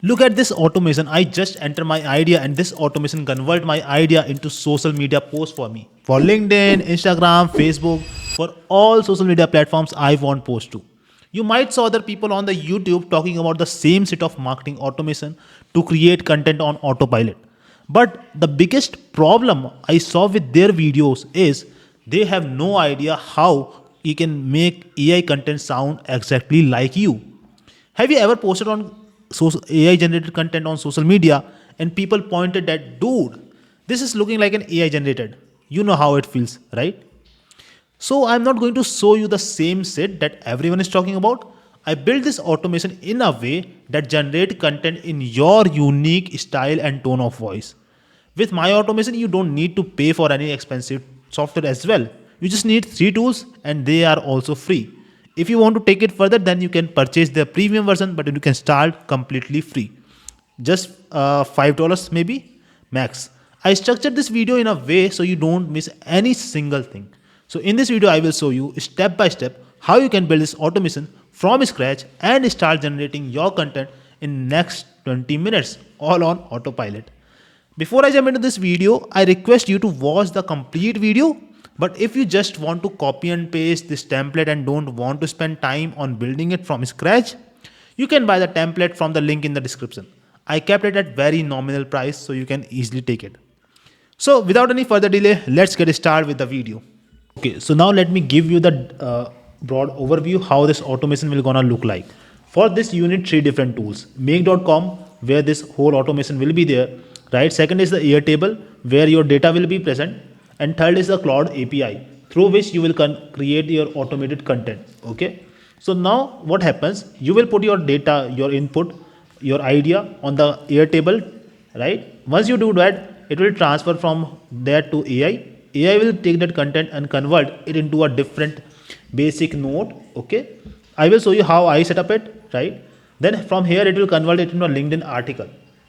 Look at this automation. I just enter my idea and this automation convert my idea into social media post for me. For LinkedIn, Instagram, Facebook, for all social media platforms I want post to. You might saw other people on the YouTube talking about the same set of marketing automation to create content on autopilot. But the biggest problem I saw with their videos is they have no idea how you can make AI content sound exactly like you. Have you ever posted on AI generated content on social media and people pointed that, dude, this is looking like an AI generated? You know how it feels, right? So I'm not going to show you the same set that everyone is talking about. I built this automation in a way that generate content in your unique style and tone of voice. With my automation, you don't need to pay for any expensive software as well. You just need three tools and they are also free. If you want to take it further, then you can purchase the premium version, but you can start completely free. Just $5 maybe max. I structured this video in a way so you don't miss any single thing. So in this video, I will show you step by step how you can build this automation from scratch and start generating your content in next 20 minutes, all on autopilot. Before I jump into this video, I request you to watch the complete video. But if you just want to copy and paste this template and don't want to spend time on building it from scratch, you can buy the template from the link in the description. I kept it at very nominal price so you can easily take it. So without any further delay, let's get started with the video. Okay, so now let me give you the broad overview how this automation will gonna look like. For this you need three different tools. Make.com, where this whole automation will be there, right? Second is the Airtable, where your data will be present. And third is the Claude API, through which you will create your automated content. Okay. So now what happens? You will put your data, your input, your idea on the Airtable, right? Once you do that, it will transfer from there to AI. AI will take that content and convert it into a different basic node. Okay. I will show you how I set up it, right? Then from here, it will convert it into a LinkedIn article.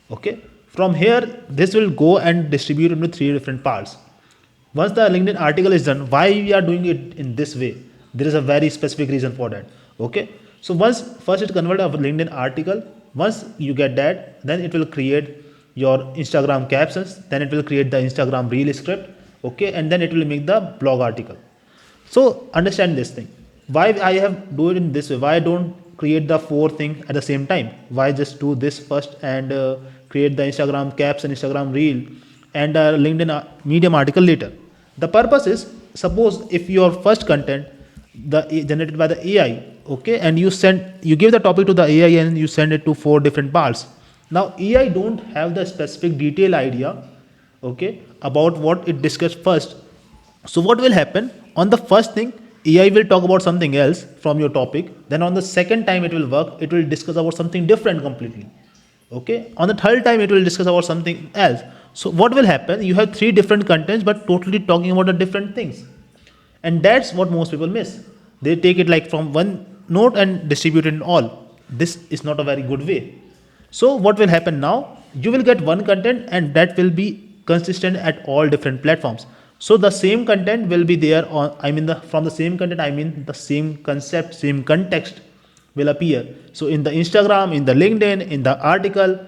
Okay. From here, this will go and distribute into three different parts. Once the LinkedIn article is done, why we are doing it in this way? There is a very specific reason for that. Okay. So once first it convert a LinkedIn article, once you get that, then it will create your Instagram captions, then it will create the Instagram reel script. Okay. And then it will make the blog article. So understand this thing. Why I have do it in this way? Why I don't create the four things at the same time? Why just do this first and create the Instagram caps and Instagram reel and LinkedIn Medium article later? The purpose is, suppose if your first content generated by the AI, okay, and you give the topic to the AI and you send it to four different parts. Now AI don't have the specific detail idea, okay, about what it discussed first. So what will happen on the first thing? AI will talk about something else from your topic. Then on the second time it will work, it will discuss about something different completely. Okay. On the third time it will discuss about something else. So what will happen? You have three different contents, but totally talking about the different things. And that's what most people miss. They take it like from one note and distribute it in all. This is not a very good way. So what will happen now? You will get one content and that will be consistent at all different platforms. So the same content will be there on, from the same content, the same concept, same context will appear. So in the Instagram, in the LinkedIn, in the article,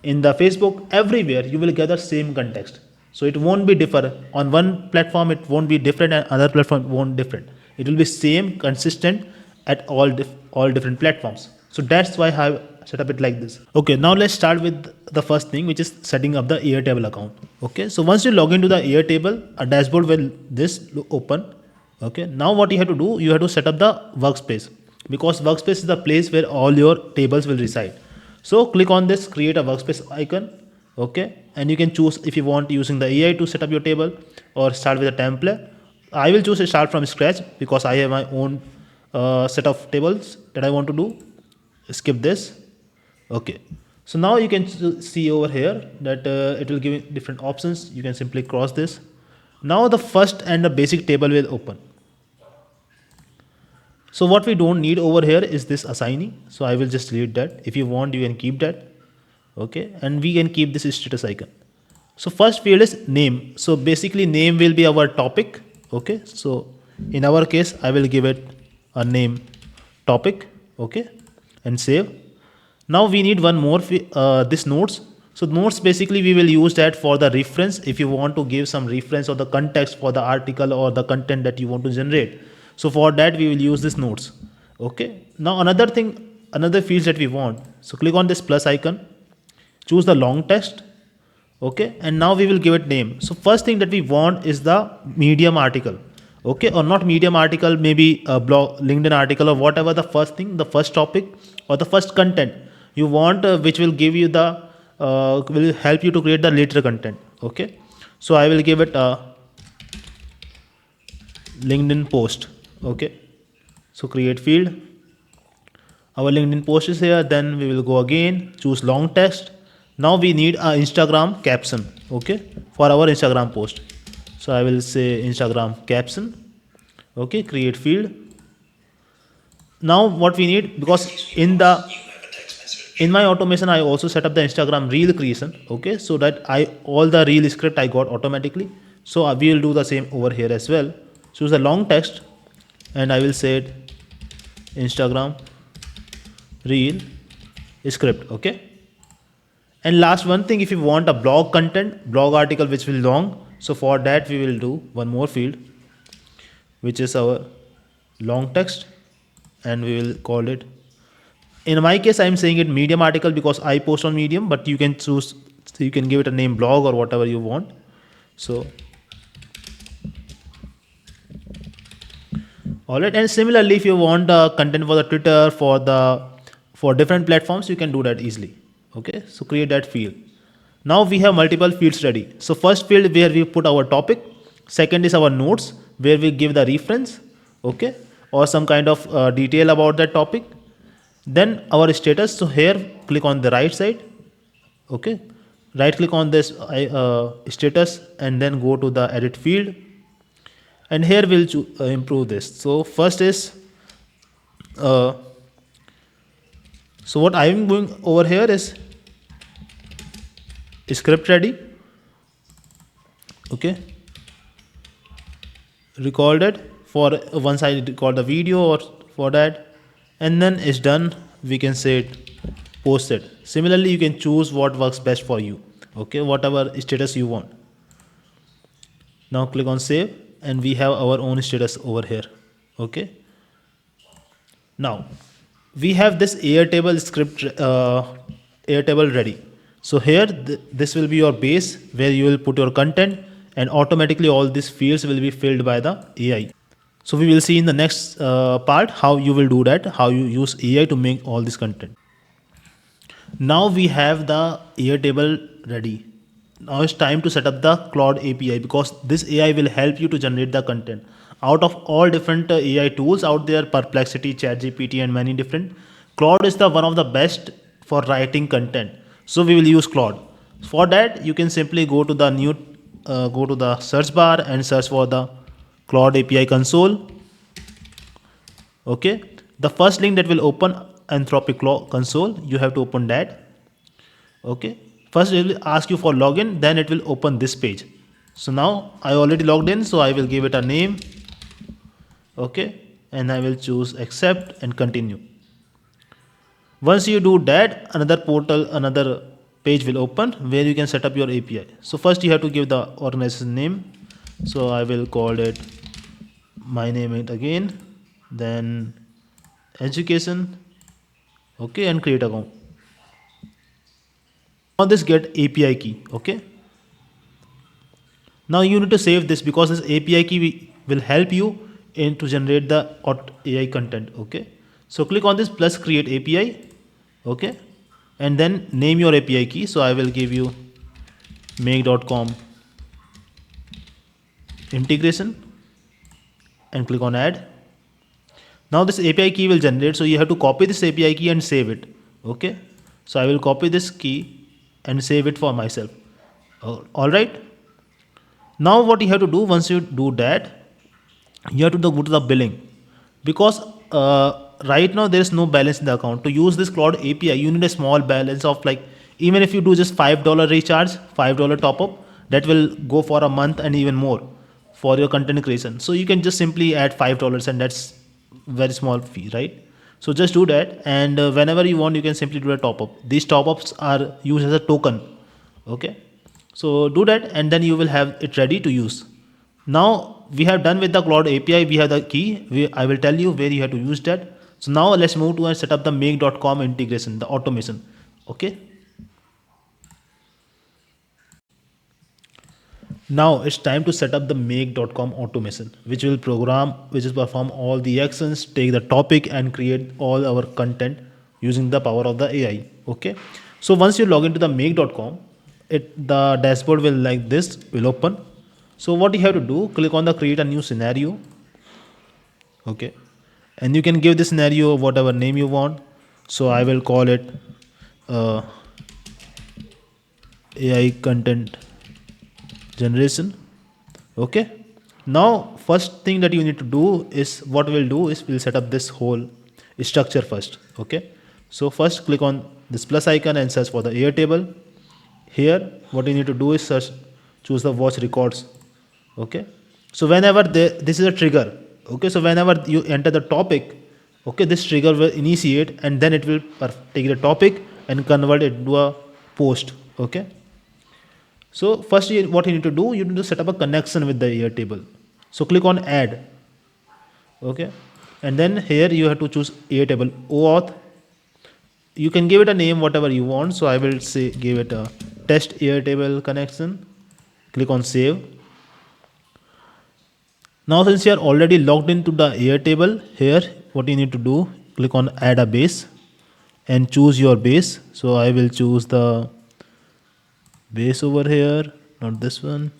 in the Facebook, everywhere you will get the same context. So it won't be different. On one platform it won't be different and other platform won't different. It will be same, consistent at all different platforms. So that's why I have set up it like this. Okay, now let's start with the first thing, which is setting up the Airtable account. Okay, so once you log into the Airtable, a dashboard will this open. Okay, now what you have to do, you have to set up the workspace, because workspace is the place where all your tables will reside. So click on this create a workspace icon. Okay, and you can choose if you want using the AI to set up your table or start with a template. I will choose to start from scratch because I have my own set of tables that I want to do. Skip this. Okay, so now you can see over here that it will give you different options. You can simply cross this. Now the first and the basic table will open. So what we don't need over here is this assignee. So I will just delete that. If you want, you can keep that. Okay, and we can keep this status icon. So first field is name. So basically name will be our topic. Okay, so in our case, I will give it a name topic. Okay, and save. Now we need one more this notes. So notes basically we will use that for the reference. If you want to give some reference or the context for the article or the content that you want to generate, so for that we will use this notes. Okay. Now another thing, another fields that we want. So click on this plus icon, choose the long text. Okay, and now we will give it name. So first thing that we want is the medium article. Okay, or not medium article, maybe a blog, LinkedIn article, or whatever the first thing, the first topic or the first content you want, which will give you the will help you to create the later content. Okay, so I will give it a LinkedIn post. Okay, so create field, our LinkedIn post is here. Then we will go again, choose long text. Now we need a Instagram caption. Okay, for our Instagram post. So I will say Instagram caption. Okay, create field. Now what we need, because in my automation I also set up the Instagram reel creation. Okay, so that all the reel script I got automatically. So we will do the same over here as well. Choose the long text and I will say it Instagram reel script. Okay, and last one thing, if you want a blog content, blog article which will long, so for that we will do one more field, which is our long text, and we will call it, in my case I am saying it medium article because I post on Medium, but you can choose, you can give it a name blog or whatever you want. So alright, and similarly if you want content for the Twitter, for different platforms, you can do that easily. Okay, so create that field. Now we have multiple fields ready. So first field where we put our topic, second is our notes where we give the reference, okay, or some kind of detail about that topic. Then our status. So here click on the right side. Okay, right click on this status and then go to the edit field, and here we'll improve this. So first is so what I am going over here is script ready. Okay, recorded for once I record the video or for that, and then it's done. We can say it posted. Similarly, you can choose what works best for you. Okay, whatever status you want. Now click on save, and we have our own status over here. Okay. Now we have this Airtable script, Airtable ready. So here this will be your base where you will put your content, and automatically all these fields will be filled by the AI. So we will see in the next part how you will do that, how you use AI to make all this content. Now we have the Airtable ready. Now it's time to set up the Claude API, because this AI will help you to generate the content. Out of all different AI tools out there, Perplexity, ChatGPT, and many different, Claude is the one of the best for writing content. So we will use Claude. For that, you can simply go to the go to the search bar and search for the Claude API console. Okay, the first link that will open Anthropic console, you have to open that. Okay, first it will ask you for login, then it will open this page. So now I already logged in, so I will give it a name. Okay, and I will choose accept and continue. Once you do that, another page will open where you can set up your API. So first you have to give the organization name. So I will call it my name it again, then education. Okay, and create account. Now this get API key. Okay, now you need to save this, because this API key will help you to generate the AI content. Okay, so click on this plus create API. Okay, and then name your API key. So I will give you make.com integration and click on add. Now this API key will generate, so you have to copy this API key and save it. Okay, so I will copy this key and save it for myself. All right, now what you have to do, once you do that, you have to go to the billing, because right now there is no balance in the account. To use this Claude API, you need a small balance of, like, even if you do just $5 recharge, $5 top up, that will go for a month and even more for your content creation. So you can just simply add $5, and that's very small fee, right? So just do that, and whenever you want, you can simply do a top up. These top ups are used as a token. Okay, so do that, and then you will have it ready to use. Now we have done with the Claude API. We have the key. I will tell you where you have to use that. So now let's move to and set up the make.com integration, the automation. Okay. Now it's time to set up the make.com automation, which will perform all the actions, take the topic and create all our content using the power of the AI. Okay. So once you log into the make.com, the dashboard will like this will open. So what you have to do, click on the create a new scenario. Okay. And you can give the scenario whatever name you want. So I will call it uh, AI content generation. Okay, now first thing that you need to do is we'll set up this whole structure first. Okay, so first click on this plus icon and search for the Airtable. Here what you need to do is choose the watch records. Okay, so whenever this is a trigger. Okay, so whenever you enter the topic, okay, this trigger will initiate and then it will take the topic and convert it to a post. Okay, so first what you need to do, you need to set up a connection with the Airtable. So click on add. Okay, and then here you have to choose Airtable OAuth. You can give it a name whatever you want. So I will say give it a test Airtable connection. Click on save. Now since you are already logged into the Airtable, here what you need to do, click on add a base and choose your base. So I will choose the base over here, not this one.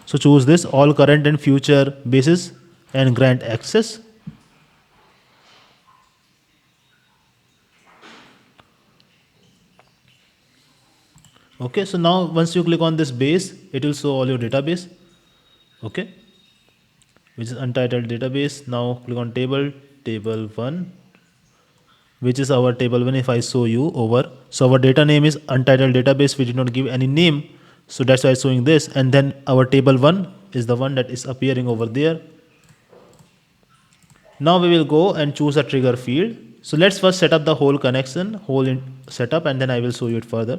So choose this all current and future bases and grant access. Okay, so now once you click on this base, it will show all your database. Okay, which is untitled database. Now click on table 1, which is our table 1. If I show you over, so our data name is untitled database. We did not give any name, so that's why I'm showing this. And then our table 1 is the one that is appearing over there. Now we will go and choose a trigger field. So let's first set up the whole connection, setup, and then I will show you it further.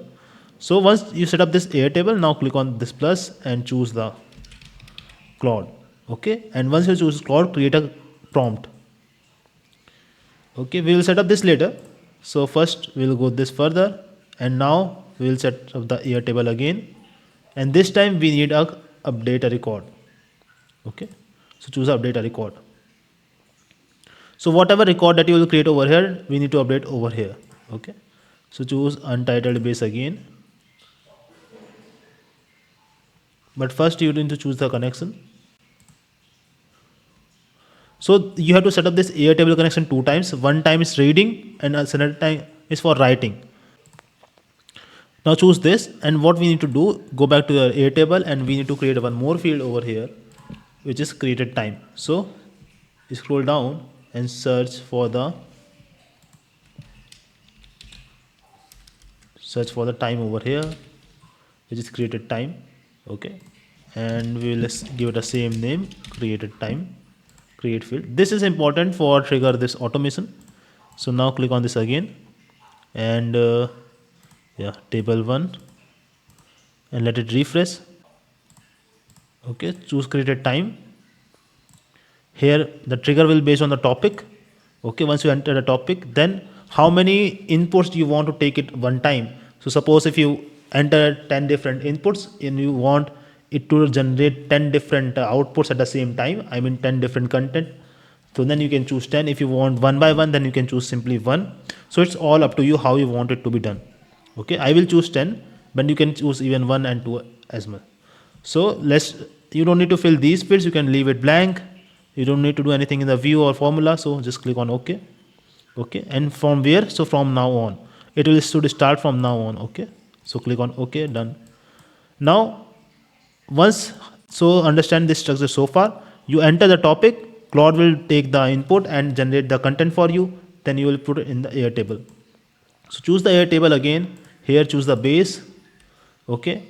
So once you set up this Airtable, now click on this plus and choose the Claude. Okay, and once you choose Claude, create a prompt. Okay, we will set up this later. So first we will go this further, and now we will set up the Airtable again, and this time we need a update a record. Okay, so choose update a record. So whatever record that you will create over here, we need to update over here. Okay, so choose untitled base again. But first you need to choose the connection. So you have to set up this Airtable connection 2 times. One time is reading and another time is for writing. Now choose this, and what we need to do, go back to the Airtable and we need to create one more field over here, which is created time. So scroll down and search for the time over here, which is created time. Okay, and we will give it a same name, created time, create field. This is important for trigger this automation. So now click on this again, and yeah, table 1, and let it refresh. Okay, choose created time. Here the trigger will based on the topic. Okay, once you enter the topic, then how many inputs you want to take it one time. So suppose if you enter 10 different inputs and you want it to generate 10 different outputs at the same time, I mean 10 different content, so then you can choose 10. If you want one by one, then you can choose simply 1. So it's all up to you how you want it to be done. Okay, I will choose 10, but you can choose even 1 and 2 as well. So you don't need to fill these fields, you can leave it blank. You don't need to do anything in the view or formula, so just click on OK. Okay, and from where? So from now on, should start from now on. Okay, so click on OK, done. Now understand this structure so far. You enter the topic, Claude will take the input and generate the content for you. then you will put it in the Airtable. So choose the Airtable again. Here choose the base. Okay.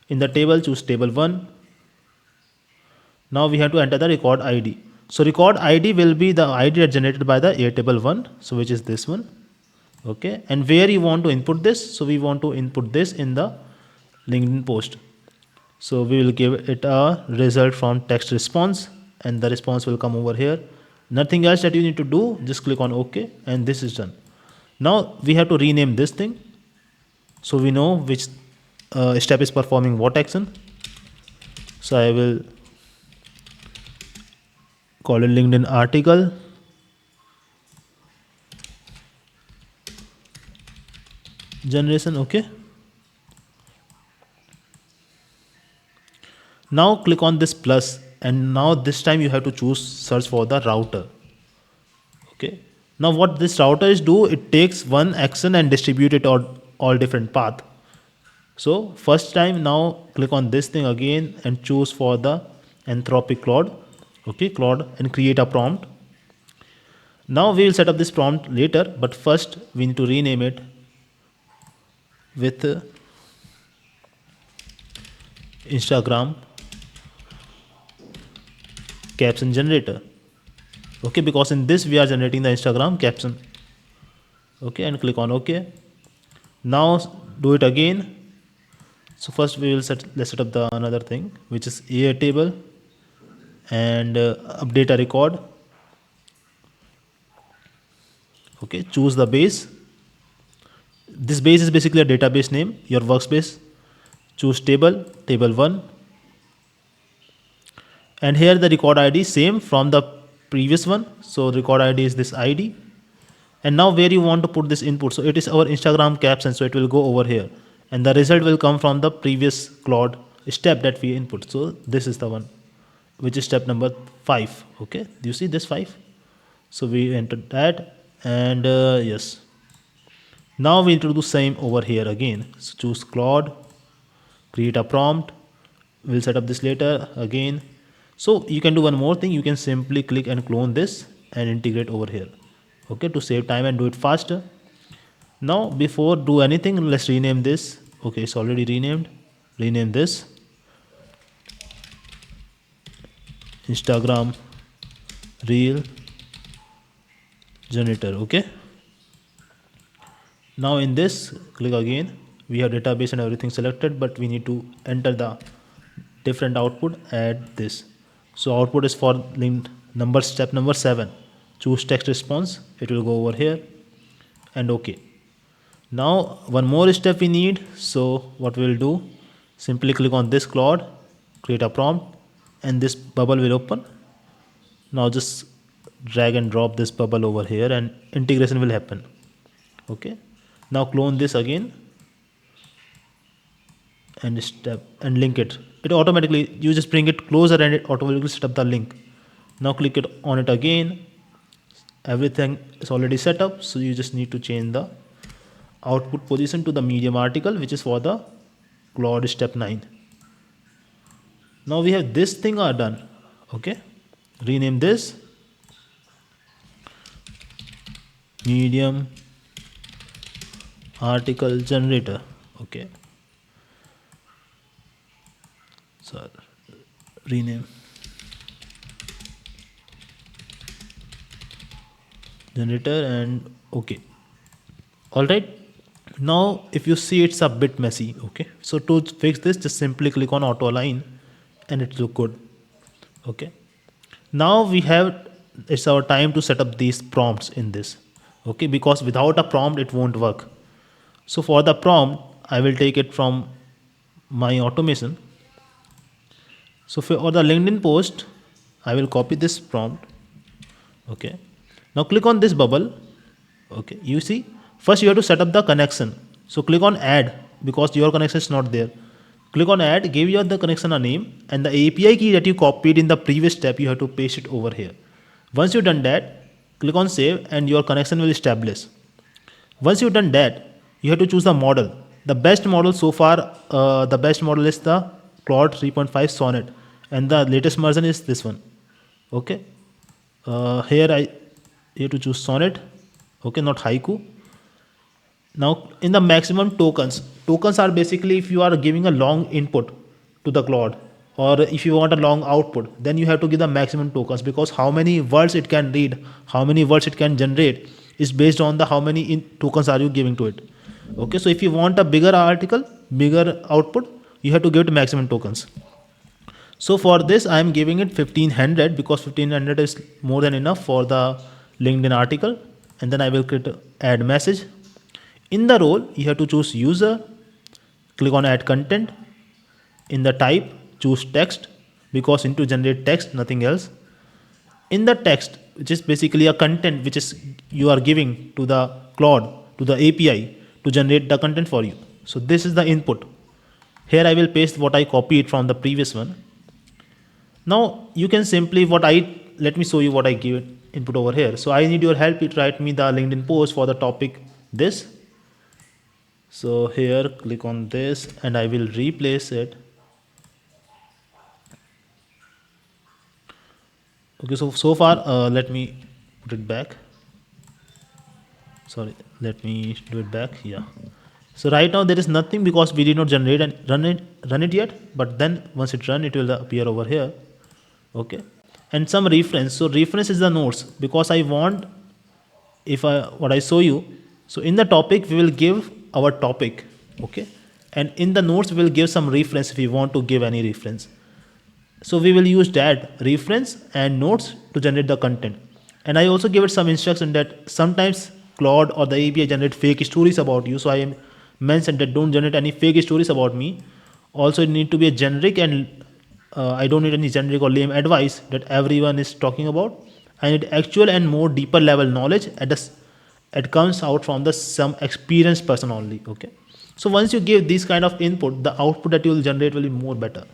In the table choose table 1. Now we have to enter the record ID. So record ID will be the ID that generated by the Airtable 1. So which is this one. Okay. And where you want to input this? So we want to input this in the LinkedIn post. So we will give it a result from text response, and the response will come over here. Nothing else that you need to do. Just click on OK, and this is done. Now we have to rename this thing, so we know which step is performing what action. So I will call it LinkedIn article. Generation. Okay. Now click on this plus, and now this time you have to choose search for the router. Okay. Now what this router is do, it takes one action and distribute it on all different path. So first time, now click on this thing again and choose for the Anthropic Claude. Okay, Claude, and create a prompt. Now we will set up this prompt later, but first we need to rename it with Instagram caption generator. Okay, because in this we are generating the Instagram caption. Okay, and click on OK. Now do it again. So first we will let's set up the another thing, which is Airtable, and update a record. Okay, choose the base. This base is basically a database name, your workspace. Choose table 1, and here the record ID same from the previous one. So record ID is this ID, and now where you want to put this input. So it is our Instagram caption, so it will go over here, and the result will come from the previous Claude step that we input. So this is the one, which is step number 5. Okay, do you see this 5? So we entered that, and yes. Now we need to do same over here again. So choose Claude, create a prompt. We'll set up this later again. So you can do one more thing. You can simply click and clone this and integrate over here. Okay, to save time and do it faster. Now before do anything, let's rename this. Okay, it's already renamed. Rename this Instagram Reel Generator. Okay. Now in this, click again. We have database and everything selected, but we need to enter the different output. Add this. So output is for linked number, step number 7. Choose text response. It will go over here, and OK. Now one more step we need. So what we will do, simply click on this Claude, create a prompt, and this bubble will open. Now just drag and drop this bubble over here, and integration will happen. Okay. Now clone this again and step and link it. It automatically, you just bring it closer and it automatically set up the link. Now click it on it again. Everything is already set up, so you just need to change the output position to the medium article, which is for the Claude step 9. Now we have this thing are done. Okay, rename this medium article generator. Okay, so rename generator, and okay. All right, now if you see, it's a bit messy. Okay, so to fix this, just simply click on auto align and it look good. Okay, now we have, it's our time to set up these prompts in this. Okay, because without a prompt it won't work. So for the prompt, I will take it from my automation. So for the LinkedIn post, I will copy this prompt. Okay, now click on this bubble. Okay, you see, first you have to set up the connection. So click on add, because your connection is not there. Click on add, give your the connection a name, and the API key that you copied in the previous step, you have to paste it over here. Once you've done that, click on save, and your connection will establish. Once you've done that, you have to choose the model. The best model so far, the best model is the Claude 3.5 Sonnet, and the latest version is this one. Okay, here You have to choose sonnet, okay, not haiku. Now in the maximum tokens are basically if you are giving a long input to the cloud, or if you want a long output, then you have to give the maximum tokens, because how many words it can read, how many words it can generate is based on the how many tokens are you giving to it. Okay, so if you want a bigger article, bigger output, you have to give it maximum tokens. So for this I am giving it 1500, because 1500 is more than enough for the LinkedIn article. And then I will click add message. In the role you have to choose user, click on add content. In the type, choose text, because into generate text, nothing else. In the text, which is basically a content which is you are giving to the Claude, to the API to generate the content for you. So this is the input. Here I will paste what I copied from the previous one. Now you can simply let me show you what I give it input over here. So I need your help. You write me the LinkedIn post for the topic this. So here click on this and I will replace it. Okay, so far let me put it back. Sorry, let me do it back. Yeah. So right now there is nothing because we did not generate and run it yet. But then once it run, it will appear over here. Okay, and some reference. So reference is the notes, because I want what I show you. So in the topic we will give our topic. Okay, and in the notes we will give some reference if we want to give any reference. So we will use that reference and notes to generate the content. And I also give it some instruction that sometimes Claude or the API generate fake stories about you. So I am mentioned that don't generate any fake stories about me. Also, it need to be a generic, and I don't need any generic or lame advice that everyone is talking about. I need actual and more deeper level knowledge it comes out from the some experienced person only. Okay. So once you give this kind of input, the output that you will generate will be more better.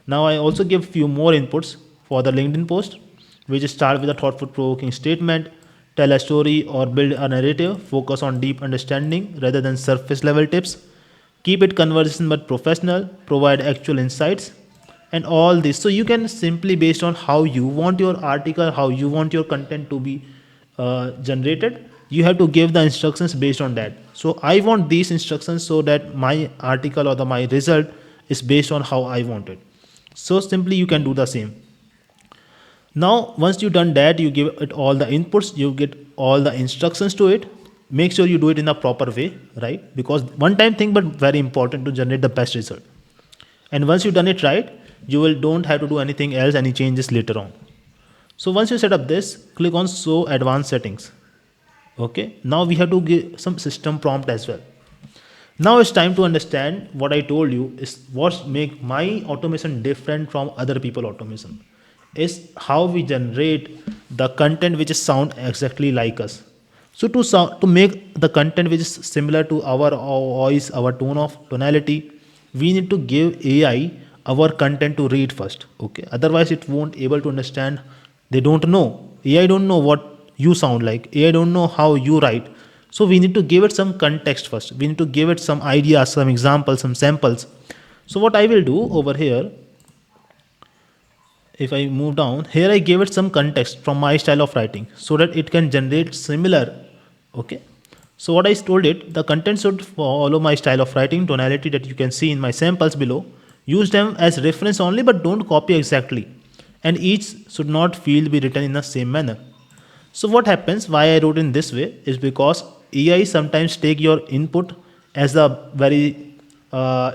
Now I also give few more inputs for the LinkedIn post, which start with a thoughtful provoking statement, tell a story or build a narrative, focus on deep understanding rather than surface level tips, keep it conversation but professional, provide actual insights, and all this. So you can simply, based on how you want your article, how you want your content to be generated, you have to give the instructions based on that. So I want these instructions so that my article or my result is based on how I want it. So simply you can do the same. Now once you done that, you give it all the inputs, you get all the instructions to it. Make sure you do it in a proper way, right? Because one time thing, but very important to generate the best result. And once you done it right, you will don't have to do anything else, any changes later on. So once you set up this, click on show advanced settings. Okay, now we have to give some system prompt as well. Now it's time to understand what I told you is what make my automation different from other people automation is how we generate the content which is sound exactly like us. So to make the content which is similar to our voice, our tonality, we need to give AI our content to read first. Okay, otherwise it won't able to understand. They don't know. AI don't know what you sound like. AI don't know how you write. So we need to give it some context first. We need to give it some ideas, some examples, some samples. So what I will do over here, if I move down, here I gave it some context from my style of writing so that it can generate similar. Okay. So what I told it, the content should follow my style of writing, tonality that you can see in my samples below. Use them as reference only, but don't copy exactly. And each should not be written in the same manner. So what happens, why I wrote in this way is because AI sometimes take your input as a very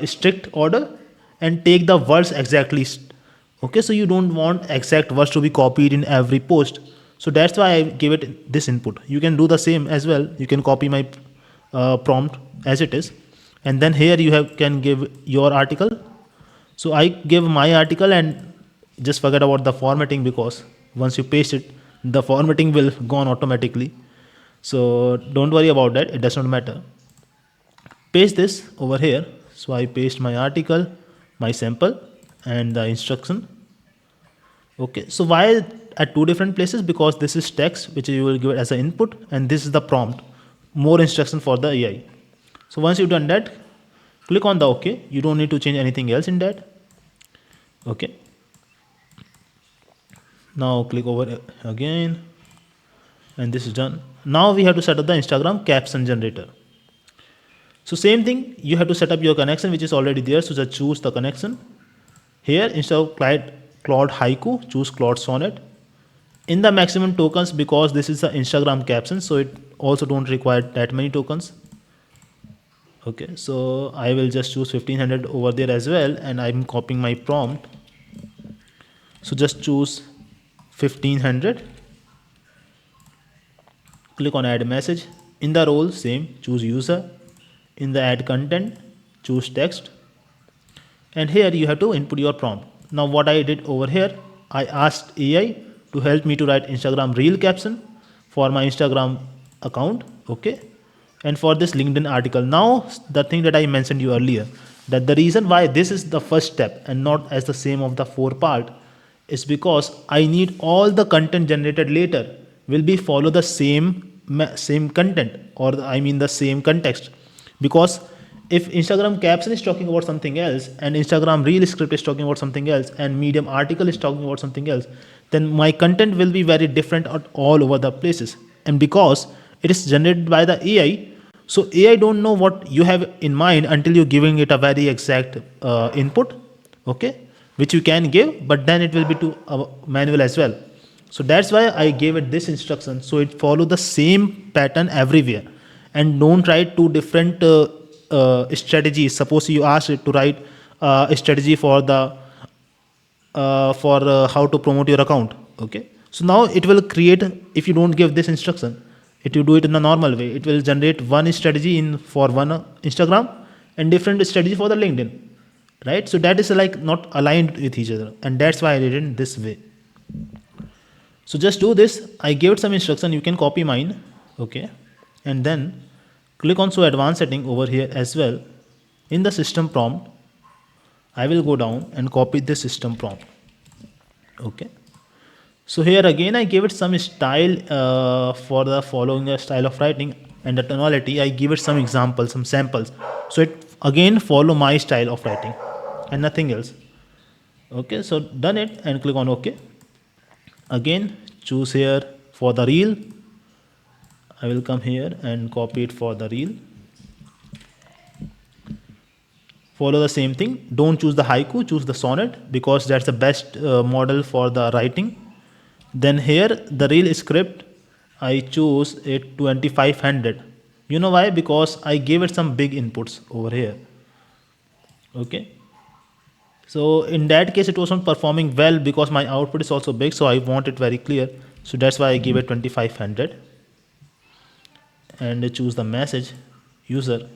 strict order and take the words exactly. Okay, so you don't want exact words to be copied in every post. So that's why I give it this input. You can do the same as well. You can copy my prompt as it is. And then here you can give your article. So I give my article and just forget about the formatting, because once you paste it, the formatting will go on automatically. So don't worry about that. It does not matter. Paste this over here. So I paste my article, my sample, and the instruction. Okay. So why at two different places? Because this is text, which you will give it as an input, and this is the prompt. More instruction for the AI. So once you've done that, click on the OK. You don't need to change anything else in that. Okay. Now click over again and this is done. Now we have to set up the Instagram caption generator. So same thing, you have to set up your connection which is already there. So just choose the connection. Here instead of Claude Haiku, choose Claude Sonnet. In the maximum tokens, because this is the Instagram caption, so it also don't require that many tokens. Okay, so I will just choose 1500 over there as well, and I'm copying my prompt. So just choose 1500. Click on add message. In the role, same, choose user. In the add content, choose text. And here you have to input your prompt. Now what I did over here, I asked AI to help me to write Instagram reel caption for my Instagram account. Okay. And for this LinkedIn article. Now the thing that I mentioned you earlier, that the reason why this is the first step and not as the same of the 4 part is because I need all the content generated later will be follow the same content, or I mean the same context. Because if Instagram caption is talking about something else and Instagram reel script is talking about something else and Medium article is talking about something else, then my content will be very different at all over the places. And because it is generated by the AI, so AI don't know what you have in mind until you're giving it a very exact input, okay, which you can give, but then it will be too manual as well. So that's why I gave it this instruction, so it follow the same pattern everywhere, and don't write two different strategies. Suppose you ask it to write a strategy for the how to promote your account. Okay, so now it will create, if you don't give this instruction, if you do it in the normal way, it will generate one strategy in for one Instagram and different strategy for the LinkedIn, right? So that is like not aligned with each other, and that's why I did it in this way. So just do this. I gave it some instruction, you can copy mine. Okay, and then click on show advanced setting over here as well. In the system prompt, I will go down and copy this system prompt. Okay, so here again I gave it some style for the following a style of writing, and the tonality I give it some examples, some samples, so it again follow my style of writing and nothing else. Okay, so done it and click on OK. Again choose here for the reel, I will come here and copy it for the reel. Follow the same thing, don't choose the haiku, choose the sonnet, because that's the best model for the writing. Then here the reel script, I choose it 2500. You know why? Because I gave it some big inputs over here. Okay, so in that case it was not performing well because my output is also big, so I want it very clear, so that's why I give it 2500. And choose the message, user,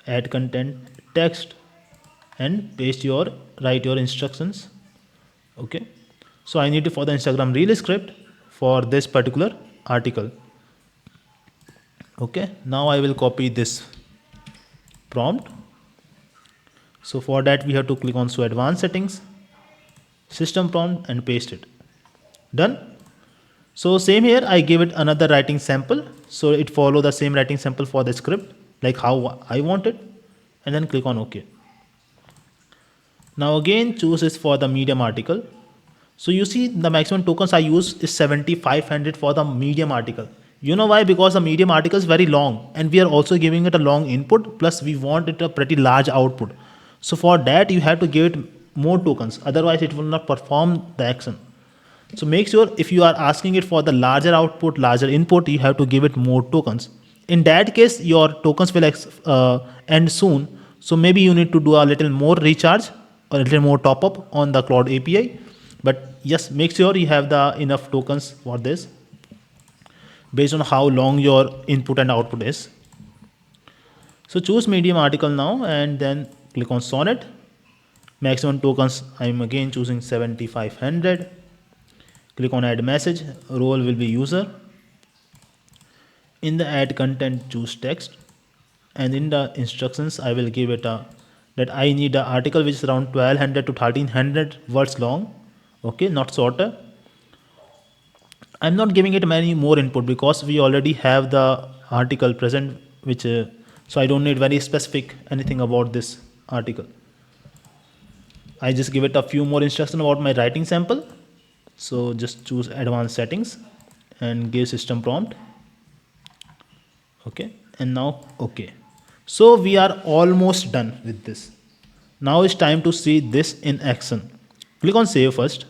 add content, text, and paste your, write your instructions. Okay, so I need it for the Instagram reel script for this particular article. Okay, now I will copy this prompt. So for that we have to click on show advanced settings, system prompt, and paste it. Done. So same here, I give it another writing sample, so it follow the same writing sample for the script like how I want it, and then click on OK. Now again choose is for the Medium article. So you see the maximum tokens I use is 7500 for the Medium article. You know why? Because the Medium article is very long and we are also giving it a long input, plus we want it a pretty large output. So for that you have to give it more tokens, otherwise it will not perform the action. So make sure if you are asking it for the larger output, larger input, you have to give it more tokens. In that case, your tokens will end soon. So maybe you need to do a little more recharge or a little more top up on the Claude API. But yes, make sure you have the enough tokens for this based on how long your input and output is. So choose Medium article now and then click on Sonnet. Maximum tokens, I'm again choosing 7500. Click on add message, role will be user. In the add content, choose text, and in the instructions I will give it a that I need an article which is around 1200 to 1300 words long. Okay, not shorter. I'm not giving it many more input because we already have the article present, which so I don't need very specific anything about this article. I just give it a few more instructions about my writing sample. So just choose advanced settings and give system prompt. Okay, and now okay. So we are almost done with this. Now it's time to see this in action. Click on save first.